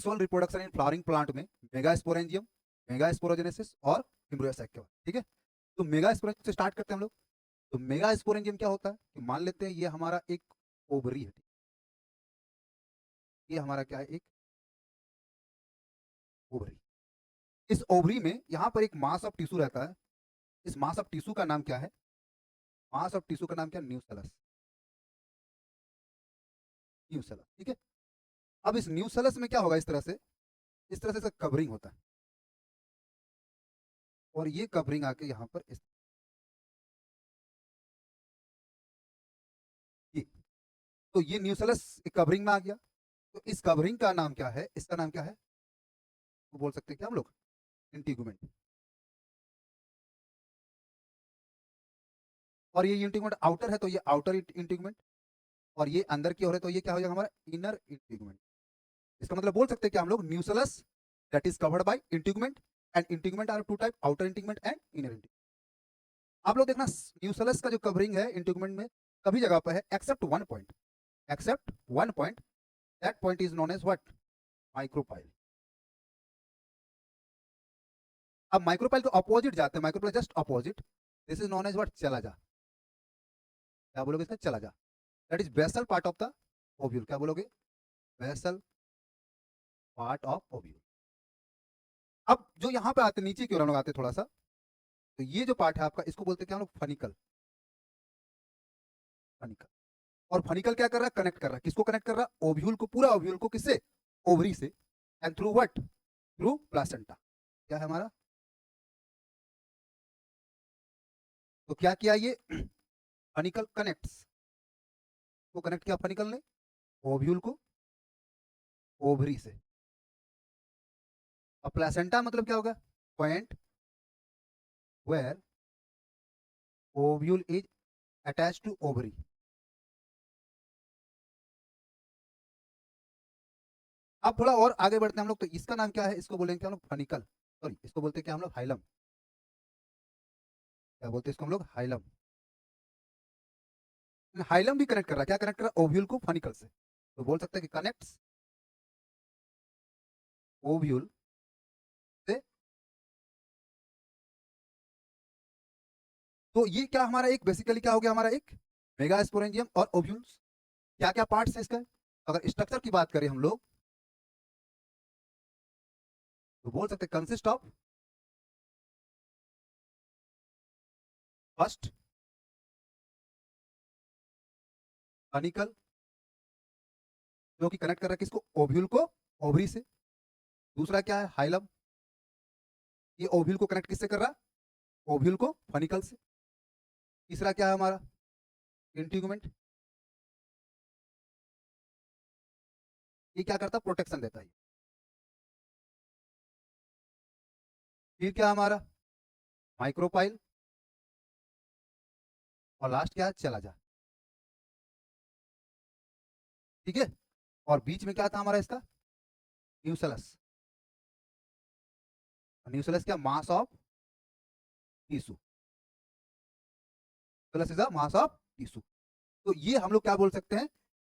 Sexual reproduction in flowering plant में megasporangium, megasporogenesis और embryo sac. ठीक है, तो मेगास्पोरेंजियम से स्टार्ट करते हैं हम लोग। तो मेगास्पोरेंजियम क्या होता है कि मान लेते हैं ये हमारा एक ओवरी है। ये हमारा क्या है, एक ओवरी। इस ओवरी में यहाँ पर एक मास ऑफ टिश्यू रहता है। इस मास ऑफ टिश्यू का नाम क्या है? मास ऑफ टिश्यू का नाम क्या है? न्यूसेलस। न्यूसेलस, ठीक है। अब इस न्यूसेलस में क्या होगा, इस तरह से इसका कवरिंग होता है, और ये कवरिंग आके यहाँ पर ये तो ये न्यूसेलस एक कवरिंग में आ गया। तो इस कवरिंग का नाम क्या है? इसका नाम क्या है? तो बोल सकते हैं क्या हम लोग? इंटीगुमेंट। और ये इंटीगुमेंट आउटर है तो ये आउटर इंटीगुमेंट, और ये अंदर की ओर है तो ये क्या हो जाएगा हमारा? Inner integument. इसका मतलब बोल सकते हैं कि हम लोग nucellus that is covered by integument, and integument are two type, outer integument and inner integument. आप लोग देखना न्यूसेलस का जो कवरिंग है इंटीगुमेंट में सभी जगह पर है except one point, except one point. That point is known as what? Micropyle. अब माइक्रोपाइल के अपोजिट जाते हैं, micropyle just opposite, this is known as what? चला जा। क्या बोलोगे इसका? चला जा। That is basal part of the ovule. क्या बोलोगे? Basal part of ovule. अब जो यहाँ पे आते नीचे की ओर हम लोग आते थोड़ा सा, तो ये जो पार्ट है आपका, इसको बोलते हैं क्या हम लोग? फनिकल। फनिकल। और फनिकल क्या कर रहा है? कनेक्ट कर रहा है। किसको कनेक्ट कर रहा है? ओव्यूल को, पूरा ओव्यूल को। किससे? ओवरी से। And through what? Through placenta. क्या है हमारा? तो क्या किया ये? फनिकल कनेक्ट्स, को कनेक्ट किया फनिकल ने ओव्यूल को ओवरी से। अब प्लासेंटा मतलब क्या होगा? Point where ovule is attach to ovary. अब थोड़ा और आगे बढ़ते हैं हम लोग, तो इसका नाम क्या है? इसको बोलेंगे क्या हम लोग? फनिकल। सॉरी, इसको बोलते हैं क्या हम लोग? हाइलम। क्या बोलते हैं इसको हम लोग? हाइलम। हाइलम भी कनेक्ट कर रहा है, क्या कनेक्ट कर रहा है? ओव्यूल को फनिकल से। तो बोल सकते हैं कि कनेक्ट्स ओव्यूल से। तो ये क्या हमारा एक बेसिकली क्या हो गया हमारा? एक मेगास्पोरेंजियम और ओव्यूल्स। क्या क्या पार्ट्स है इसका? अगर स्ट्रक्चर की बात करें हम लोग, तो बोल सकते हैं कंसिस्ट ऑफ फर्स्ट फनिकल, जो कि कनेक्ट कर रहा है किसको? ओव्यूल को ओवरी से। दूसरा क्या है? हाइलम। ये ओव्यूल को कनेक्ट किससे कर रहा है? ओव्यूल को फनिकल से। तीसरा क्या है हमारा? इंटीगुमेंट। ये क्या करता है? प्रोटेक्शन देता है। फिर क्या हमारा? माइक्रोपाइल। और लास्ट क्या है? चला जा। ठीक है। और बीच में क्या था हमारा इसका? न्यूसेलस। न्यूसेलस क्या? Mass of tissue. Nucellus is a mass of tissue. तो ये हम लोग क्या बोल सकते हैं?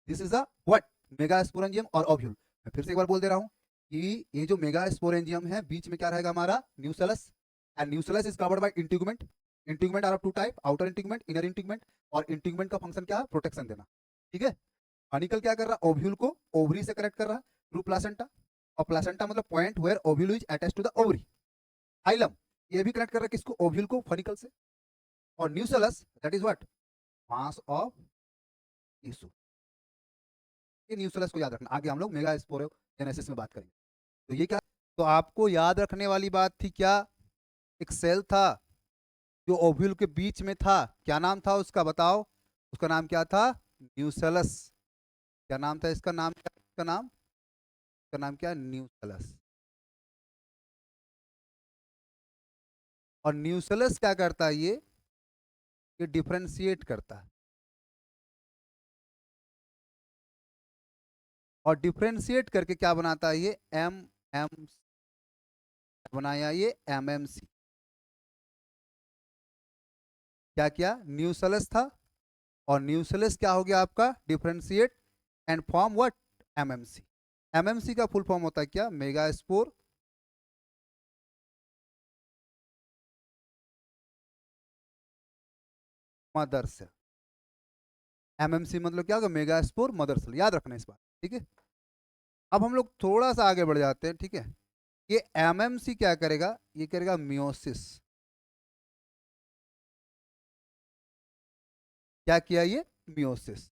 This is a what? Megasporangium और ओव्यूल। मैं फिर से एक बार बोल दे रहा हूं कि ये जो मेगास्पोरेंजियम है, बीच में क्या रहेगा हमारा? Nucellus. And nucellus is covered by integument. Integument are of two type, outer integument, inner integument. और इंटीगुमेंट का फंक्शन क्या है? प्रोटेक्शन देना। ठीक है। हनिकल क्या कर रहा है? ओव्यूल को ओवरी से कनेक्ट कर रहा है थ्रू प्लासेंटा। और प्लासेंटा मतलब point where ovule is attach to the ovary. Hilum ये भी कनेक्ट कर रहा है किसको? ओव्यूल को फनिकल से। और nucellus that is what? Mass of tissue. ये न्यूसेलस को याद रखना। आगे हम लोग मेगा स्पोरोजेनेसिस में बात करेंगे। तो ये क्या? तो आपको याद रखने वाली बात थी क्या? एक सेल था जो ओव्यूल के बीच में था, क्या नाम था उसका? बताओ। उसका नाम क्या था? न्यूसेलस। क्या नाम था इसका? नाम क्या? इसका नाम, इसका नाम क्या? न्यूसेलस। और न्यूसेलस क्या करता है? ये डिफरेंशिएट करता है। और डिफरेंशिएट करके क्या बनाता है? ये एम एम बनाया, ये एम एम सी। क्या किया? न्यूसेलस था, और न्यूसेलस क्या हो गया आपका? Differentiate and form what? M M C. MMC का फुल फॉर्म होता है क्या? Megaspore mother cell. MMC मतलब क्या होगा? Megaspore mother cell. याद रखना इस बात, ठीक है। अब हम लोग थोड़ा सा आगे बढ़ जाते हैं, ठीक है। ये एमएमसी क्या करेगा? ये करेगा मियोसिस। क्या किया ये? मियोसिस।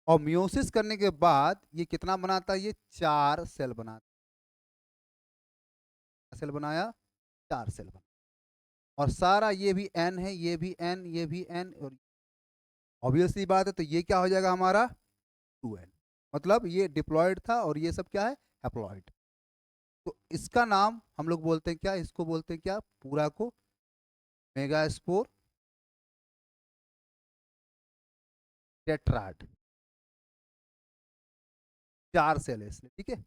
और मियोसिस करने के बाद ये कितना बनाता है? ये 4 सेल बनाता है। सेल बनाया, 4 सेल बना। और सारा ये भी एन है, ये भी एन, ये भी एन, और ऑब्वियसली बात है, तो ये क्या हो जाएगा हमारा? 2n। मतलब ये डिप्लॉयड था और ये सब क्या है? हैप्लॉयड। तो इसका नाम हम लोग बोलते हैं क्या? इसको बोलते हैं क्या पूरा को? Megaspore tetrad. 4 सेल है इसलिए, ठीक है।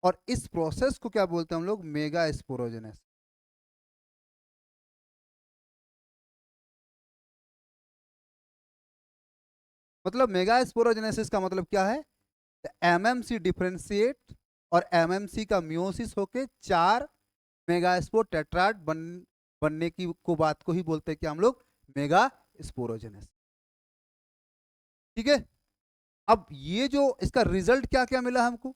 और इस प्रोसेस को क्या बोलते हैं हम लोग? मेगा स्पोरोजेनेस। मतलब मेगा स्पोरोजेनेसिस का मतलब क्या है? एमएमसी डिफरेंशिएट और एमएमसी का म्योसिस होके 4 मेगास्पोर टेट्राड बनने की को बात को ही बोलते हैं कि हम लोग मेगा स्पोरोजेनेस, ठीक है। अब ये जो इसका रिजल्ट क्या क्या मिला हमको?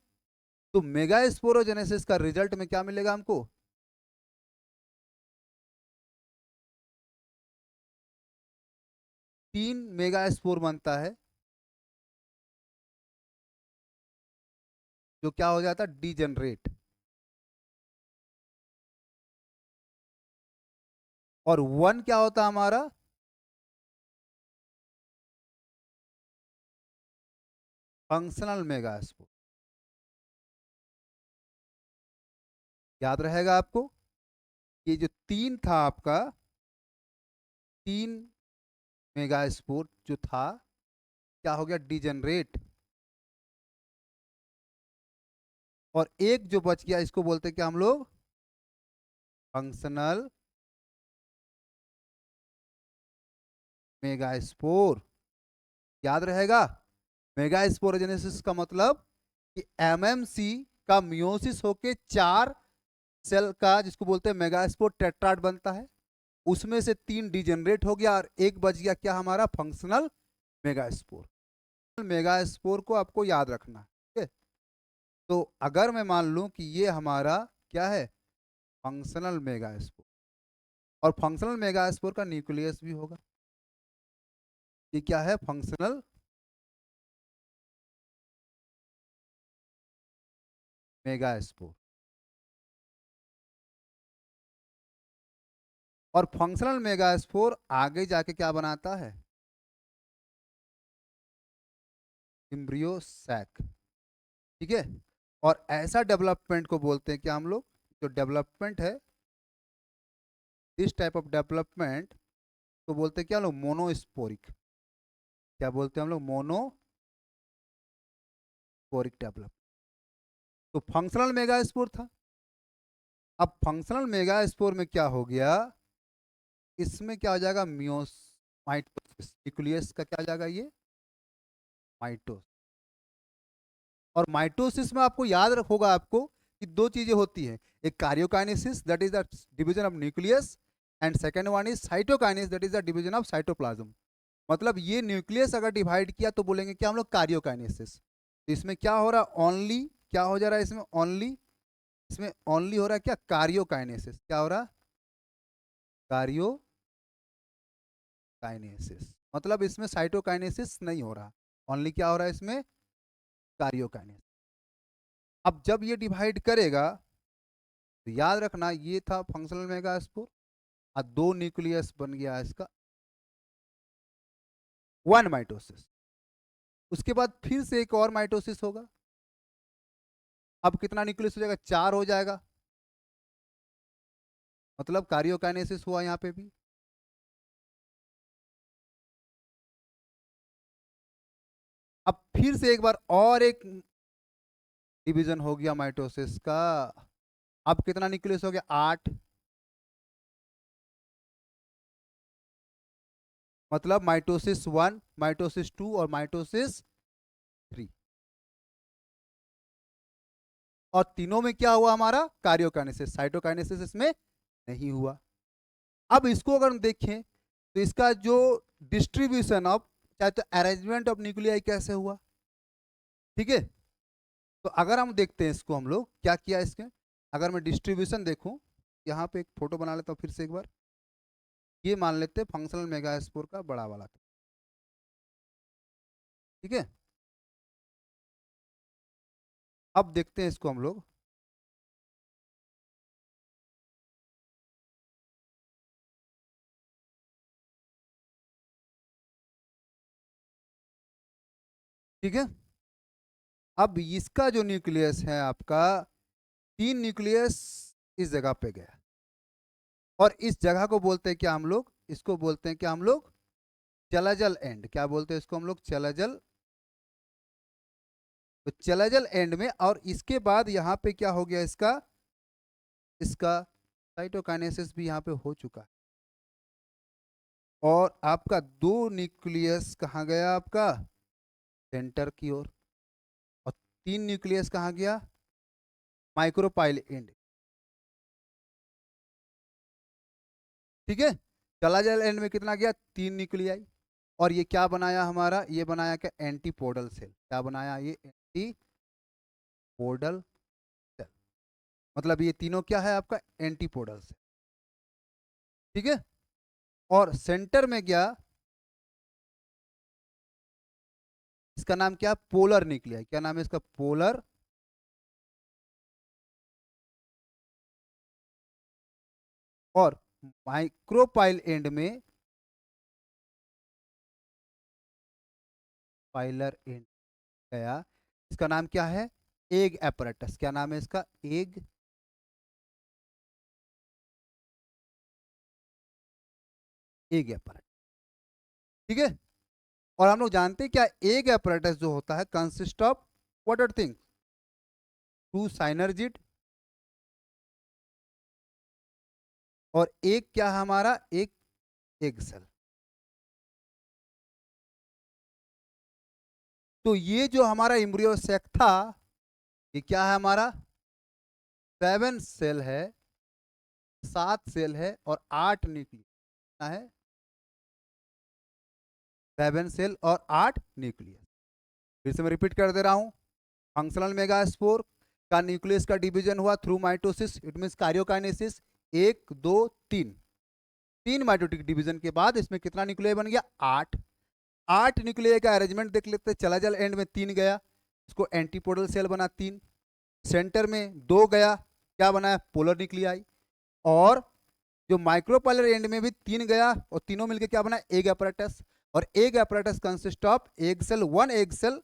तो मेगा स्पोरोजेनेसिस का रिजल्ट में क्या मिलेगा हमको? 3 मेगा स्पोर बनता है, जो क्या हो जाता है? डीजेनरेट। और 1 क्या होता है हमारा? Functional mega spore. याद रहेगा आपको? ये जो 3 था आपका, 3 मेगा स्पोर जो था, क्या हो गया? डीजेनरेट। और एक जो बच गया, इसको बोलते हैं क्या हम लोग? Functional mega spore. याद रहेगा? मेगा स्पोरोजेनेसिस का मतलब कि एमएमसी का मियोसिस होके 4 सेल का, जिसको बोलते हैं मेगा स्पोर टेट्राड बनता है। उसमें से 3 डिजेनरेट हो गया और एक बच गया क्या हमारा? Functional mega spore. Mega spore को आपको याद रखना, ठीक है। तो अगर मैं मान लूं कि ये हमारा क्या है? Functional mega spore. और फंक्शनल मेगा स्पोर का न्यूक्लियस भी होगा। ये क्या है? Functional mega spore. और फंक्शनल मेगा स्पोर आगे जाके क्या बनाता है? एम्ब्रियो सैक, ठीक है। और ऐसा डेवलपमेंट को बोलते हैं क्या हम लोग? जो डेवलपमेंट है, इस टाइप ऑफ डेवलपमेंट को बोलते हैं क्या हम लोग? मोनोस्पोरिक। क्या बोलते हैं हम लोग? Monosporic development. तो फंक्शनल मेगा स्पोर था। अब फंक्शनल मेगा स्पोर में क्या हो गया? इसमें क्या हो जाएगा? मियोस माइटोसिस। न्यूक्लियस का क्या हो जाएगा? ये माइटोस। और माइटोसिस में आपको याद होगा आपको कि 2 चीजें होती हैं। एक karyokinesis, that is the division of nucleus, and second one is cytokinesis, that is the division of cytoplasm. मतलब ये न्यूक्लियस अगर डिवाइड किया तो बोलेंगे कि हम लोग कार्योकाइनेसिस। तो इसमें क्या हो रहा है? ओनली क्या हो जा रहा है इसमें? ओनली, इसमें ओनली हो रहा है क्या? कार्योकाइनेसिस। क्या हो रहा? कार्योकाइनेसिस। मतलब इसमें साइटोकाइनेसिस नहीं हो रहा, ओनली क्या हो रहा है इसमें? कार्योकाइनेसिस। अब जब ये डिवाइड करेगा तो याद रखना, ये था फंक्शनल मेगास्पोर और 2 न्यूक्लियस बन गया इसका, 1 माइटोसिस। उसके बाद फिर से एक और माइटोसिस होगा। अब कितना न्यूक्लियस हो जाएगा? 4 हो जाएगा। मतलब कार्योकाइनेसिस हुआ यहाँ पे भी। अब फिर से एक बार और एक डिवीजन हो गया माइटोसिस का। अब कितना न्यूक्लियस हो गया? 8। मतलब माइटोसिस 1, माइटोसिस 2 और माइटोसिस 3। और तीनों में क्या हुआ हमारा कार्योकाइनेसिस, साइटोकाइनेसिस इसमें नहीं हुआ। अब इसको अगर हम देखें तो इसका जो डिस्ट्रीब्यूशन ऑफ, चाहे तो अरेंजमेंट ऑफ न्यूक्लियाई कैसे हुआ, ठीक है। तो अगर हम देखते हैं इसको, हम लोग क्या किया इसके, अगर मैं डिस्ट्रीब्यूशन देखूं, यहाँ पे एक फोटो बना लेता हूँ फिर से एक बार, ये मान लेते हैं फंक्शनल मेगास्पोर का बड़ा वाला, ठीक है। अब देखते हैं इसको हम लोग, ठीक है। अब इसका जो न्यूक्लियस है आपका, 3 न्यूक्लियस इस जगह पे गया, और इस जगह को बोलते हैं क्या हम लोग, इसको बोलते हैं क्या हम लोग, चलाजल एंड। क्या बोलते हैं इसको हम लोग, चलाजल। तो चलाजल एंड में, और इसके बाद यहाँ पे क्या हो गया इसका, इसका साइटोकाइनेसिस भी यहाँ पे हो चुका है। और आपका 2 न्यूक्लियस कहाँ गया आपका, सेंटर की ओर, और 3 न्यूक्लियस कहाँ गया, माइक्रोपाइल एंड, ठीक है। चलाजल एंड में कितना गया, 3 न्यूक्लियाई। और ये क्या बनाया हमारा, ये बनाया क्या, एंटीपोडल सेल। क्या बनाया, ये एंटीपोडल सेल, मतलब ये तीनों क्या है आपका, एंटीपोडल सेल, ठीक है। और सेंटर में गया, इसका नाम क्या, पोलर न्यूक्लियाई। क्या नाम है इसका, पोलर। और माइक्रोपाइल एंड में, पाइलर एंड गया, इसका नाम क्या है, एग एपरेटस। क्या नाम है इसका, एग, एग एपरेटस, ठीक है। और हम लोग जानते हैं क्या, एग एपरेटस जो होता है consist of what are things, 2 synergid, और एक क्या है हमारा, एक एग सेल। तो ये जो हमारा एम्ब्रियो सेक था, ये क्या है हमारा, 7 सेल है, 7 सेल है, और 8 न्यूक्लियस है, 7 सेल और 8 न्यूक्लियस। फिर से मैं रिपीट कर दे रहा हूं, फंक्शनल मेगास्पोर का न्यूक्लियस का डिवीजन हुआ through mitosis, it means karyokinesis, 1 2 3, 3 mitotic division के बाद इसमें कितना न्यूक्लियर बन गया, 8। 8 न्यूक्लियर का अरेंजमेंट देख लेते हैं, चलाजल एंड में 3 गया, इसको एंटीपोडल सेल बना 3, सेंटर में 2 गया, क्या बनाया, पोलर न्यूक्लियाई। और जो माइक्रोपोलर एंड में भी 3 गया, और तीनों मिलकर क्या बना, एग एपरेटस। और egg apparatus consist of egg cell, 1 egg cell,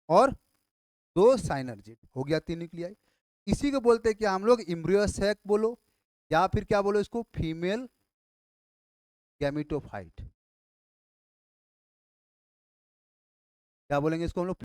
और 2 साइनर्जिड, हो गया 3 न्यूक्लियाई। इसी को बोलते हैं कि हम लोग एम्ब्रियो सैक बोलो, या फिर क्या बोलो इसको, फीमेल गैमेटोफाइट। क्या बोलेंगे इसको हम लोग,